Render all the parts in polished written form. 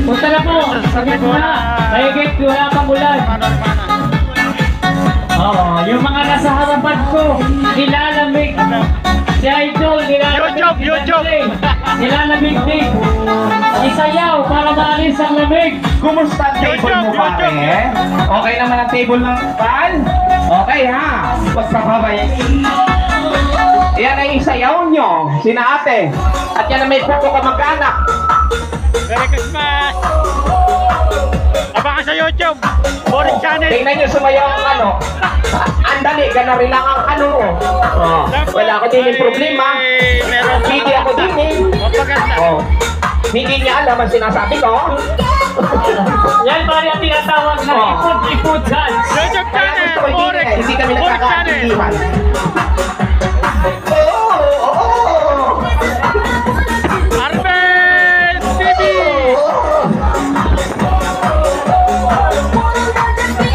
Punta na po. Saglit na. Mahigit, wala pang ulan. Oo, yung mga nasa harapan ko, nilalamig. Si Idol, nilalamig. YouTube. Nilalamig din. Isayaw para maalis ang lamig. Kumusta ang table mo, pare? Okay naman ang table ng pal? Okay ha, pagpapabay. Yan ay isayaw nyo, sina ate. At yan ay may puto ka mag-anak. Merry Christmas! Abangan sa YouTube! Boring channel! Tingnan nyo sumayaw ang ano. Andali, gana rin lang ang ano mo. Oh, wala ako din yung problema. Hindi ako din eh. Magpaganda! Oh. Hindi niya alam ang sinasabi ko. Yan pare ang tinatawag na ipod dance. YouTube Kaya channel! gusto ko Boring! hindi kami Boring channel! nagkakaintindihan. Arben TV!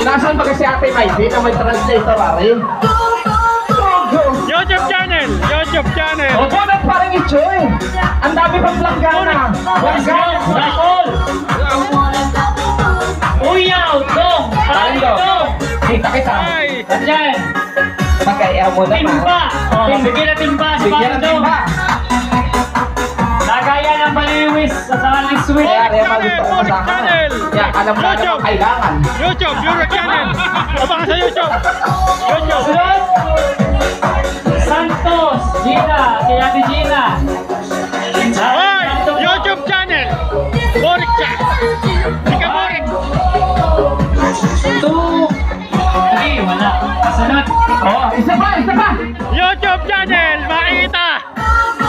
Nasaan ba kasi ate Maivy na may translator pare? YouTube channel! YouTube channel! Opo na parang i-joy. Ang dami pang langgana. Langgana. Rakol! Uyaw! Dong! Parang Dong! Kita kita. Ay! Ayan! Pagkaya mo naman. Timba! Oh, bigyan na timba! Bigyan ng timba. Nagaya ng baliwis sa saling sweet. Kaya rin maluto ko sa akin. Kaya alam na naman kailangan. YouTube channel! Abangan sa YouTube! YouTube! Sunod! Santos! Gina! Si Ate Gina! Hoy! YouTube channel! Boring chat! Hindi ka boring! 2 3 wala. Sunod! Oh, isa pa, isa pa. YouTube channel! Makita!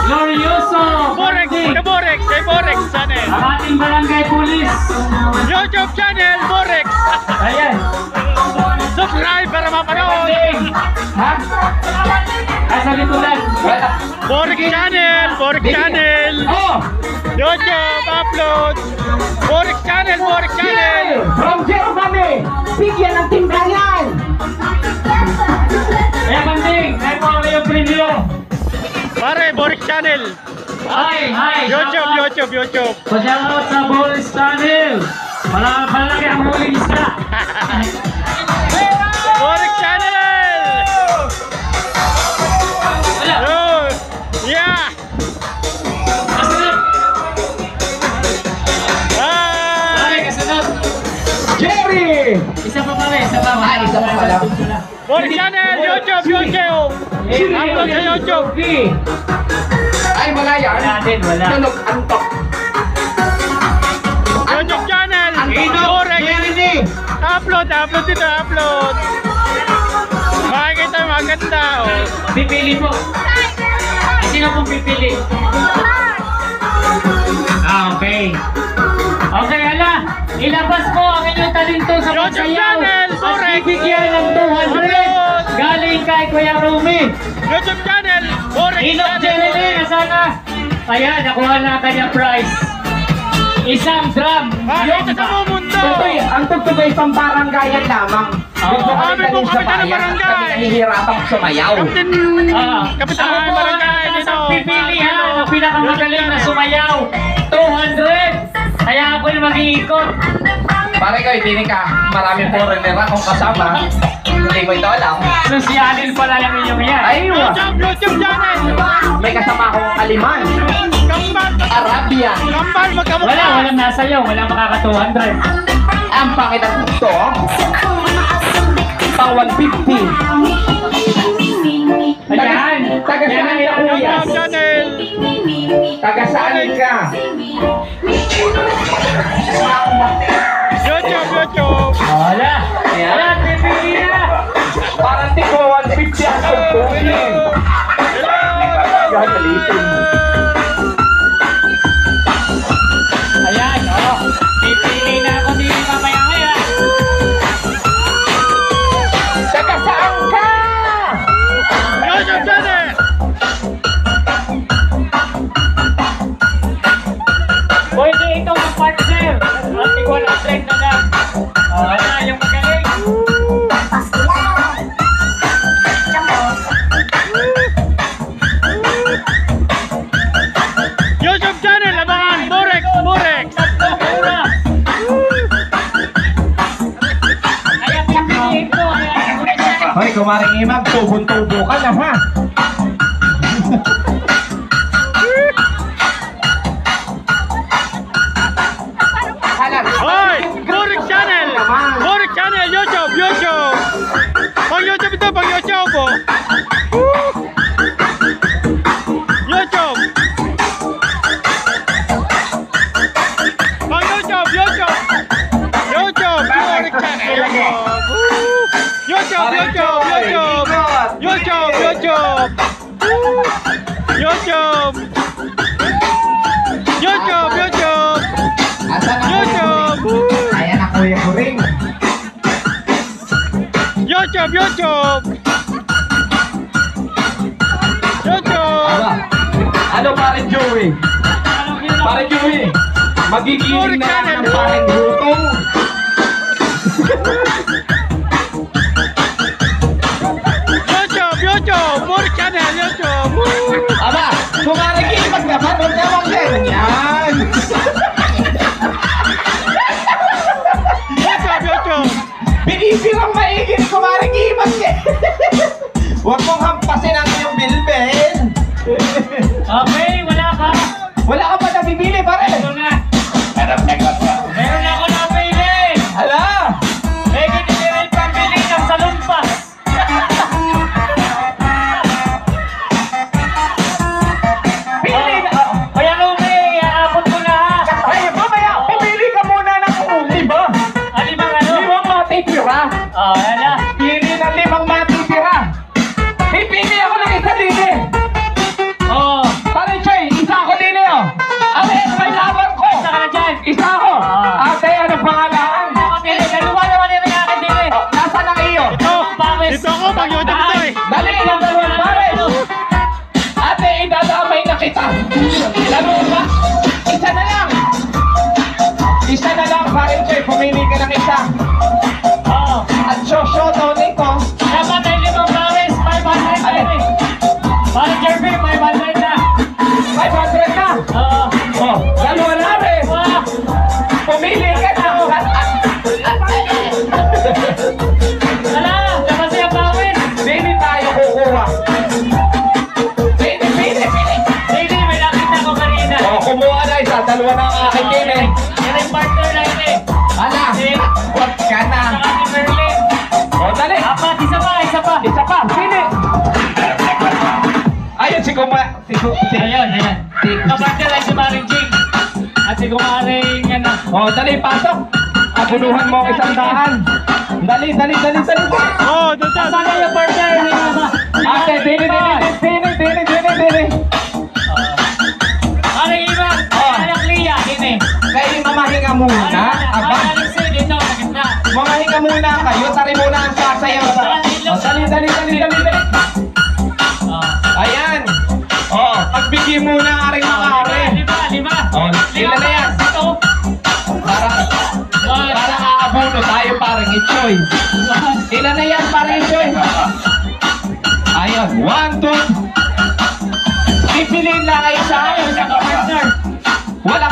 Glorioso! Boring! Kay Boring! Kay Boring channel! Ang ating barangay police! YouTube channel! Boring! Ayan! Subscribe para mapanood! Ha? Asa likuran! Wala. Boring channel! Boring channel! Oh! YouTube upload! Boring channel! Boring channel! From Germany! Bigyan ng timbangan! Kaya banding! Kaya po ang iyong preview! Pare, Boring channel! Hi! YouTube! Pasalamat sa Boris Channel! Malaki ang huling isla! Boring channel! Wala! Oh, yeah! Kasunod! Bye! Kasunod! Jerry! Isa pa pala, isa pa. Isa pa pala. Boring channel! YouTube! Upload sa YouTube! Ay, wala yan. Wala din, wala. Tunog, antok. YouTube channel! Boring! Upload dito, upload! Makikita, maganda, oh! Pipili po. Sino pong pipili? Okay. Okay, hala. Ilabas po ang inyong talento sa YouTube pagsayaw. channel, At correct. bibigyan ng 200 galing kay Kuya Rumi. YouTube channel! Boring Ilok Jerilyn, sana. Ayan, nakuha na ang kanyang prize. Isang drum. Makikita sa buong mundo! Tutoy, ang tugtog ay pambaranggayan lamang. Dito kami Kami po galing sa kami ng bayan at barangay. kami nahihirapang sumayaw. Kapitan Ako ng po barangay ang dito! pipili ha, ang pinakamagaling na sumayaw. 200. Kaya ako yung mag-iikot. Pare ko, hindi ka. Maraming foreigner akong kasama. Hindi mo ito alam. Sosyalin pala yung inyong yan. Aywa, YouTube channel! may kasama akong Aliman, Kambal! Arabian. Kambal! Magkamukha! Walang nasayaw, walang makaka 200. Ang pangit ang gusto, pang 150. Ayan. Taga saan ka, kuya? YouTube channel! Taga saan ka? YouTube! Wala. Ayan, pipili na. Parang tipo 150 ang tugtugin. Gagalitin. Ayan, oh. Pipili na ako din mamaya kaya. Taga saan ka? YouTube channel! Pwede itong partner. At ikaw ang trend na lang. Wala yung magaling. Kumaring Imag, tubong-tubo ka na ha. Hoy! Burik Channel! Burik Channel! YouTube! YouTube! Pang YouTube ito! Pang YouTube po! YouTube! Pang YouTube! YouTube! YouTube! Burik Channel! YouTube! YouTube! YouTube! YouTube! YouTube! YouTube! YouTube! YouTube! Asan ang YouTube! Ayan ang Kuya Kuring. YouTube! YouTube! YouTube! Ano pare Joey? Pare Joey, magigiling na lang ng pareng gutong. YouTube! YouTube! Burik Channel! YouTube! Aba, kumaring Imag naman, huwag naman ganyan. YouTube! YouTube! Binibirang maigit kumaring Imag eh. Huwag mong hampasin ang iyong bilbil. Okay, wala ka. Wala ka pa nabibili pare. Ito na. Meron ako napili. Hala! Eh, hindi rin pambili ng salumpas. Pili na! Kaya Lumi, aabot ko na. Ay, mamaya, pumili ka muna ng lima. Alimang ano? Limang matitira. Yan na. Pili ng limang matitira. Pipili ako ng isa din eh. Oo. Pare Choy, isa ako din eh. Ate, may laban ko. Isa ka na dyan. Isa ako. Ate, ano pangalan? Kapili, dalawa naman yung akin din eh. Nasaan ang iyo? Dito ako! Pang YouTube ito eh! Dali, ilang dalawa pare. Ate, idadamay na kita. Lalo ba? Isa na lang. Isa na lang, pare Choy. Pumili ka ng isa. Oo. At showdown nito. Dapat ay limang pawis, 500 na eh. Parang Jeremy, 500 na. 500 na. Oo. Oh, dalawa na rin. Wah! Pumili ka na. Wala! Dapat siya pawis! Pili tayo kukuha. Pili. Hindi, may nakita ko kanina. Oh, kumuha na isa. Dalawa na ang akin din eh. Yan ang partner na yun eh. Hala, huwag ka na. Saka si Merlin. Oh, dali. Apat, isa pa, isa pa. Isa pa, pili. Ayun, si Ayun. Kapartner ay si Maring Jing. At si Kumaring, ano. Oh, dali, pasok. Abuluhan mo ang 100. Dali. Oh! Dito! Sana yung partner? Ate, dili. Maring Iman, anak Lia, yun eh. Kayo mamahinga muna. Aba, Alexei, dito, sa gitna. mamahinga muna kayo. Tari muna ang sasayaw sa... Oh, dali. Ayan. Oh, pagbigay muna ang aring mga are. Lima. Oh, sila na yan. Ito. Para aabuno tayo parang Ichoy. Ilan na yan parang Ichoy? Ayan, 1, 2. Pipiliin lang kayo sa akin. Isa ka partner. Wala.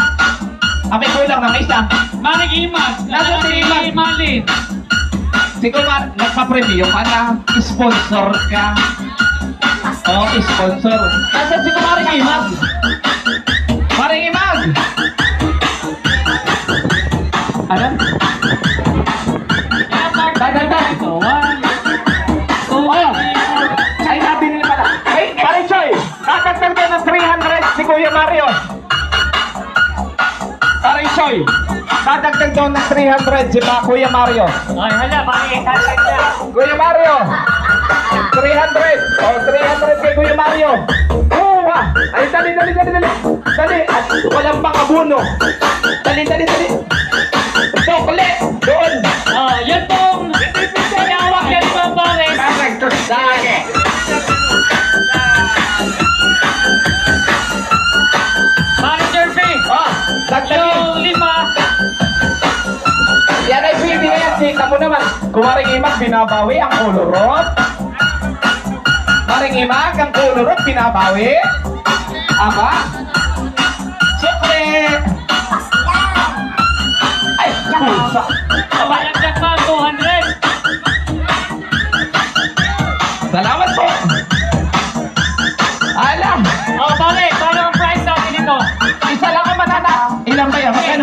Kami kulang ng isa. Maring Iman. Nasaan si Iman? Malin. Siguro nagpa-preview ka na. Sponsor ka. Oh, sponsor. Nasaan si Kumaring Imag? Maring Imag! Ano? Dadagdag. Ito, 1, 2, Oh! Ay, nabili pala. Ay, Maring Choy! Dadagdag na ng 300 si Kuya Mario. Maring Choy! Dadagdag daw ng 300 si Kuya Mario. Ay, hala, bakit hashtag na? Kuya Mario! 300! Oh, 300 kay Kuya Mario! Oo, ay, dali! Dali! At walang pangabuno! Dali! Chocolate! Doon! Yun pong tinawag na limang pares. Dali! Maring Jeremy. Dagdagin! Yung lima. Yan ay pwede na yan. Kita mo naman. Kumaring Imag, binabawi ang kulurot. Maring Imag, ang kulurot, binabawi. Aba? Siyempre! Ay, pusa! Kabalagdag pa, 200.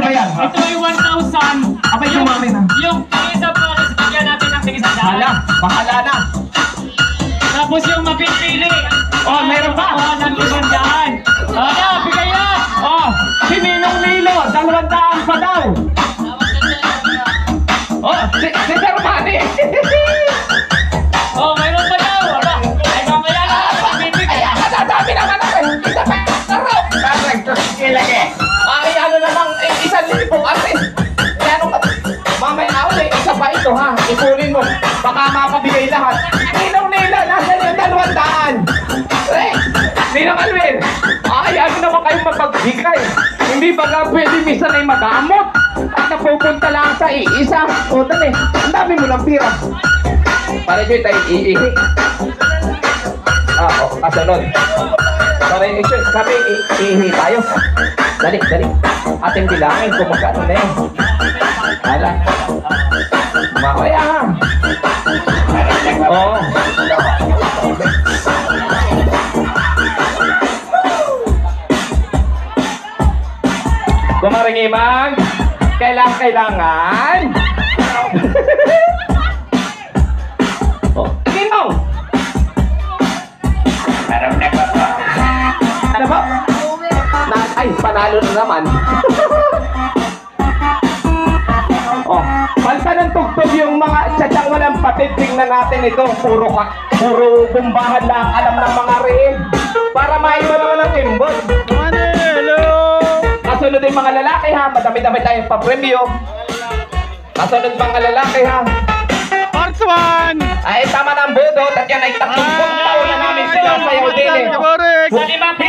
ba yan? Ito ay 1,000. Abay, dumami na. Yung isa pares, bigyan natin ng tigisa Hala, bahala na. Tapos yung mapipili. Oh, meron pa. Oh, ng 500. Ano, bigay yan. Oh, si Ninong Nilo, 200 pa daw. Oh, si Sir Manny. Oh, mayroon pa daw. Wala. Ay, mamaya na. Pagpipigay. Kaya madadami naman ako. Isa pa. Correct. Ilagay. Ay, ano na lang, 1,000 ate. Ano ka? Mamaya na ulit, isa pa ito ha. Ikunin mo. Baka mapabigay lahat. Ninong Nilo, nasa yung 200. Eh, Ninong Alvin. Ay, ano naman kayong mapagbigay? Hindi ba nga pwede minsan ay magamot? At napupunta lang sa iisa. O, dali. Ang dami mo ng pira. Para dyan tayo iihi. Kasunod. Para yung issue, kami iihi tayo. Dali. Ating bilangin kung magkano na yun. Hala. Mamaya ha. Oo. Kumaringimang, kailangan. Oh, Ninong! Ano ba? Ay, panalo na naman. Oh, palta ng tugtog yung mga tsatsang walang patid. Tingnan natin ito. Puro bumbahan lang alam ng mga rin. Para maiba naman ang timbol. Manelo! Kasunod yung mga lalaki ha. Madami-dami tayong papremyo. Kasunod mga lalaki ha. Part 1! Ay, tama ng budot. At yan ay 30 taon na namin sila sayaw din eh. Boris! Sa 5